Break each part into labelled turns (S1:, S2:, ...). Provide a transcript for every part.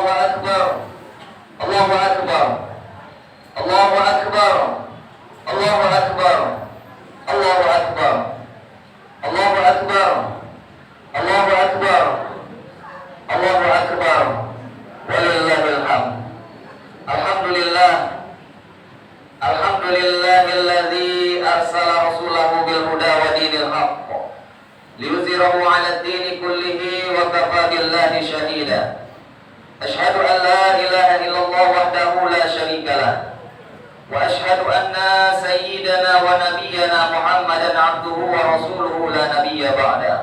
S1: أكبر الله أكبر الله أكبر الله أكبر الله أكبر الله أكبر الله أكبر الله أكبر ولله الحمد. الحمد لله الحمد لله الذي أرسل رسوله بالهدى ودين الحق ليظهره على الدين كله وكفى بالله شهيدا. أشهد أن لا إله إلا الله وحده لا شريك له وأشهد أن سيدنا ونبينا محمدا عبده ورسوله لا نبي بعده.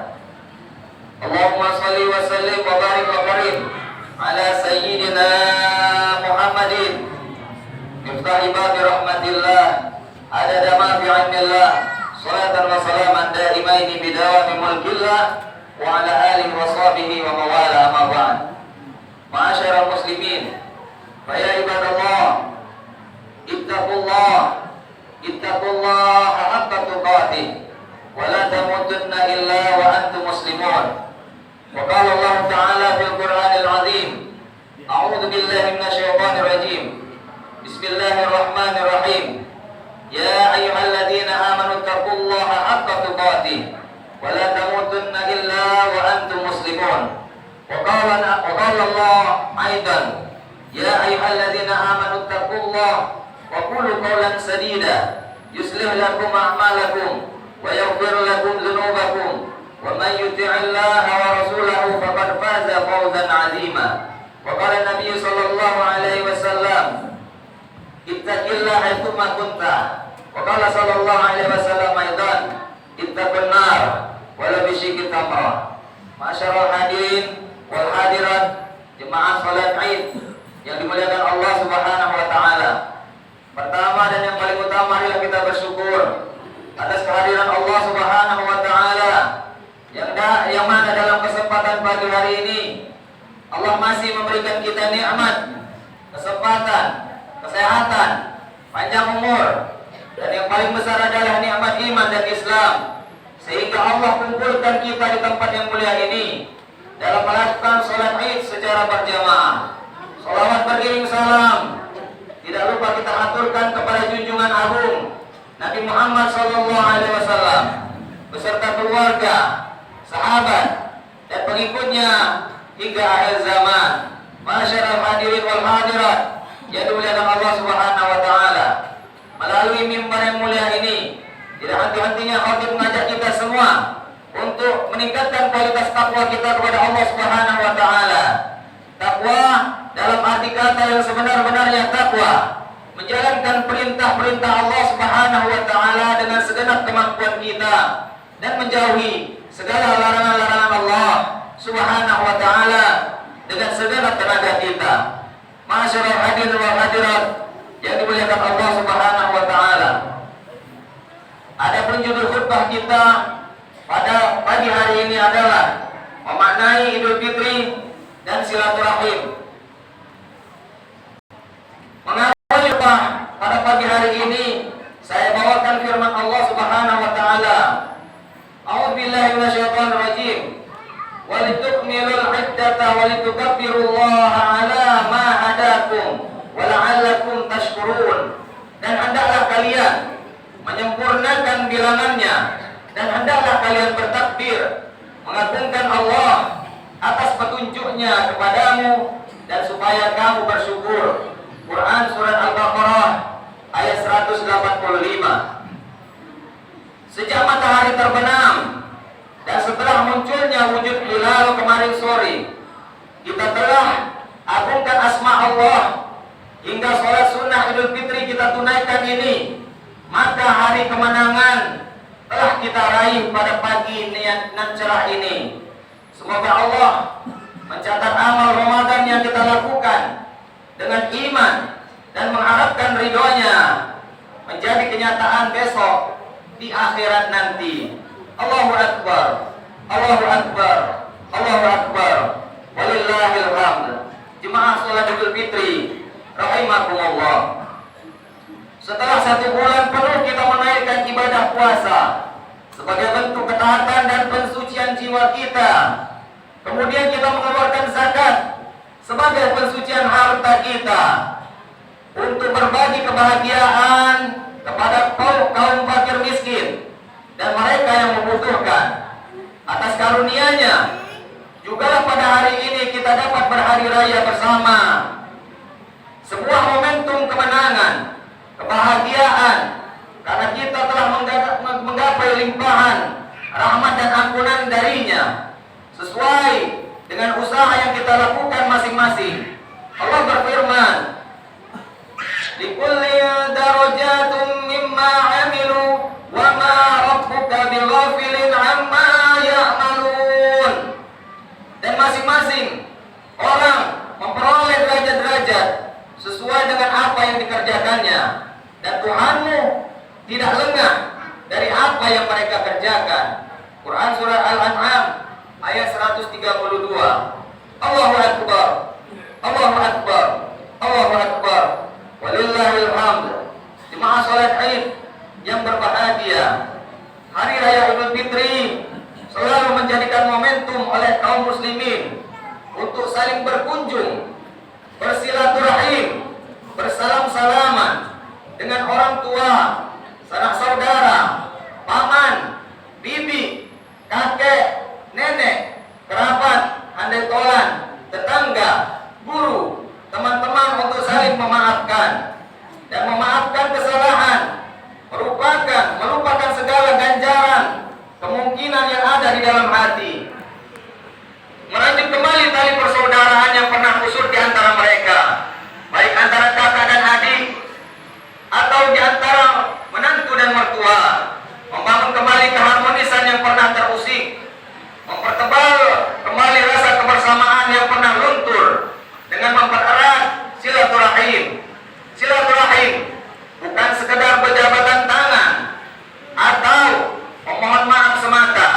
S1: اللهم صل وسلم وبارك وكرم على سيدنا محمد مفتاح باب رحمة الله عدد ما في علم الله صلاة وسلاما دائمين بدوام ملك الله وعلى آله وصحبه وموالاه أما بعد. Ma'asyiral muslimin, fa ya ibadallah, ittaqullaha haqqa tuqatih wa la tamutunna illa wa antum muslimun. Wa qala Allah ta'ala fil Qur'anil 'azim, a'udzu billahi minasy syaithanir rajim. Bismillahirrahmanirrahim. Ya ayyuhalladzina amanu taqullaha haqqa tuqatih wa la tamutunna illa wa antum muslimun. وقال الله أيضا يا أيها الذين آمنوا اتقوا الله وقولوا قولا سديدا يصلح لكم أعمالكم ويغفر لكم ذنوبكم ومن يطع الله ورسوله فقد فاز فوزا عظيما. وقال النبي صلى الله عليه وسلم اتق الله حيثما كنت. وقال صلى الله عليه وسلم أيضا اتقوا النار ولو بشق تمرة. Masyarul hadirin wal hadirat, jemaah salat Id yang dimuliakan Allah Subhanahu wa taala. Pertama dan yang paling utama adalah kita bersyukur atas kehadiran Allah Subhanahu wa taala yang mana dalam kesempatan pagi hari ini Allah masih memberikan kita nikmat, kesempatan, kesehatan, panjang umur, dan yang paling besar adalah nikmat iman dan Islam, sehingga Allah kumpulkan kita di tempat yang mulia ini dalam melakukan sholat Id secara berjamaah. Sholawat beriring salam tidak lupa kita aturkan kepada junjungan agung Nabi Muhammad SAW beserta keluarga, sahabat, dan pengikutnya hingga akhir zaman. Masyarul hadirin wal hadirat yang dimuliakan Allah Subhanahu wa taala, melalui mimbar yang mulia ini tidak henti-hentinya khatib mengajak kita semua untuk meningkatkan kualitas takwa kita kepada Allah Subhanahu wa taala. Takwa dalam arti kata yang sebenar-benarnya takwa, menjalankan perintah-perintah Allah Subhanahu wa taala dengan segenap kemampuan kita dan menjauhi segala larangan-larangan Allah Subhanahu wa taala dengan segenap tenaga kita. Masyarul hadirin wal hadirat yang dimuliakan Allah Subhanahu wa taala. Adapun judul khutbah kita pada pagi hari ini adalah memaknai Idul Fitri dan silaturahim. Mengapa khutbah pada pagi hari ini saya bawakan firman Allah Subhanahu wa taala, A'udzubillahi minasyaitonir rajim. Walitukmilul iddata walitukabbirullaha 'ala ma hadakum wa la'allakum tashkurun. Dan hendaklah kalian menyempurnakan bilangannya, dan hendaklah kalian bertakbir mengagungkan Allah atas petunjuknya kepadamu dan supaya kamu bersyukur. Quran surat Al-Baqarah ayat 185. Sejak matahari terbenam dan setelah munculnya wujud hilal kemarin sore, kita telah agungkan asma Allah hingga sholat sunnah Idul Fitri kita tunaikan ini. Maka hari kemenangan telah kita raih pada pagi nan cerah ini. Semoga Allah mencatat amal Ramadan yang kita lakukan dengan iman dan mengharapkan ridhonya menjadi kenyataan besok di akhirat nanti. Allahu Akbar, Allahu Akbar, Allahu Akbar, walillahil hamd. Jemaah salat Idul Fitri rahimakumullah. Setelah 1 bulan penuh kita menaikkan ibadah puasa sebagai bentuk ketaatan dan pensucian jiwa kita. Kemudian kita mengeluarkan zakat sebagai pensucian kita untuk berbagi kebahagiaan kepada kaum fakir miskin dan mereka yang membutuhkan. Atas karunia-Nya juga pada hari ini kita dapat berhari raya bersama. Sebuah momentum kemenangan, kebahagiaan, karena kita telah menggapai limpahan rahmat dan ampunan dari-Nya sesuai dengan usaha yang kita lakukan masing-masing. Allah berfirman, "Likulli darajatun mimma 'amilu wa ma rabbuka bighafilin 'amma ya'malun." Dan masing-masing orang memperoleh derajat-derajat sesuai dengan apa yang dikerjakannya, dan Tuhanmu tidak lengah dari apa yang mereka kerjakan. Quran surah Al-An'am ayat 132. Allahu Akbar, Allahu Akbar, Allahu Akbar. Walillahil hamd. Jemaah salat Id yang berbahagia, Hari Raya Idul Fitri selalu menjadikan momentum oleh kaum muslimin untuk saling berkunjung, bersilaturahim, bersalam-salaman dengan orang tua, sanak saudara, paman, bibi, kakek, nenek, kerabat, handai tolan, tetangga, guru, teman-teman, untuk saling memaafkan dan memaafkan kesalahan, melupakan segala ganjaran kemungkinan yang ada di dalam hati, merajut kembali tali persaudaraan yang pernah kusut di antara mereka, baik antara kakak dan adik atau di antara menantu dan mertua, membangun kembali keharmonisan yang pernah terusik, mempertebal kembali rasa kebersamaan yang pernah luntur dengan mempererat silaturahim. Silaturahim bukan sekedar berjabatan tangan atau memohon maaf semata,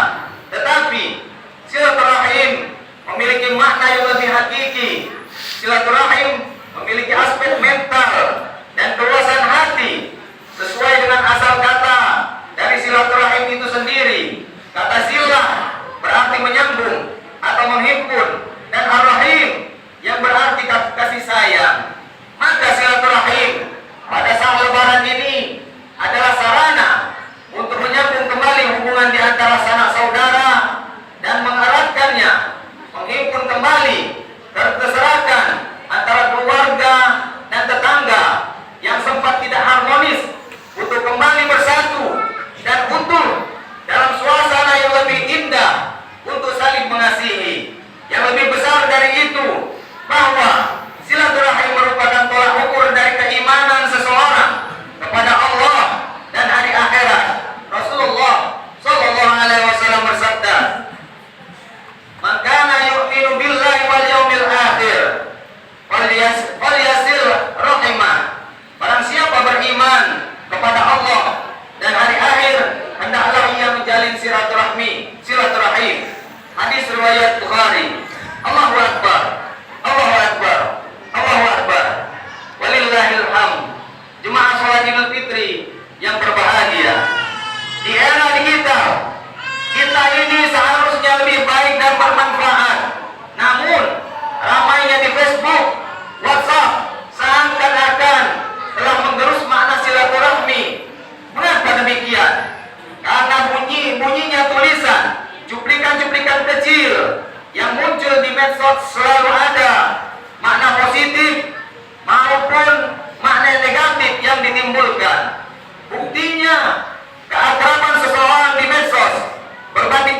S1: tetapi silaturahim memiliki makna yang lebih hakiki. Silaturahim memiliki aspek mental dan keluasan hati sesuai dengan asal kata dari silaturahim itu sendiri. Kata silah berarti menyambung atau menghimpun, dan ar-rahim yang berarti kasih sayang. Maka silaturahim pada saat lebaran ini adalah sarana untuk menyambung kembali hubungan di antara sanak saudara dan mengeratkannya, menghimpun kembali keserakahan antara keluarga dan tetangga yang sempat tidak harmonis, untuk kembali bersatu dan utuh dalam suasana yang lebih indah untuk saling mengasihi. Yang lebih besar dari itu, bahwa silaturahim merupakan tolak ukur dari keimanan seseorang kepada Allah dan hari akhirat. Rasulullah sallallahu alaihi wasallam bersabda, "Man kana yu'minu billahi wal yawmil akhir falyasil rahimah." Barang siapa beriman kepada Allah dan hari akhir, hendaklah ia menjalin silaturahim. Hadis riwayat Bukhari. Allahu Akbar, Allahu Akbar, Allahu Akbar. Walillahil hamd. Jemaah salat Idul Fitri yang berbahagia, di era digital kita ini seharusnya lebih baik dan bermanfaat. Namun ramainya di Facebook, WhatsApp seakan-akan telah menggerus makna silaturahmi. Mengapa demikian? Karena bunyinya tulisan, cuplikan-cuplikan kecil yang muncul di medsos selalu ada makna positif maupun makna negatif yang ditimbulkan. Buktinya, keakraban seseorang di medsos berbanding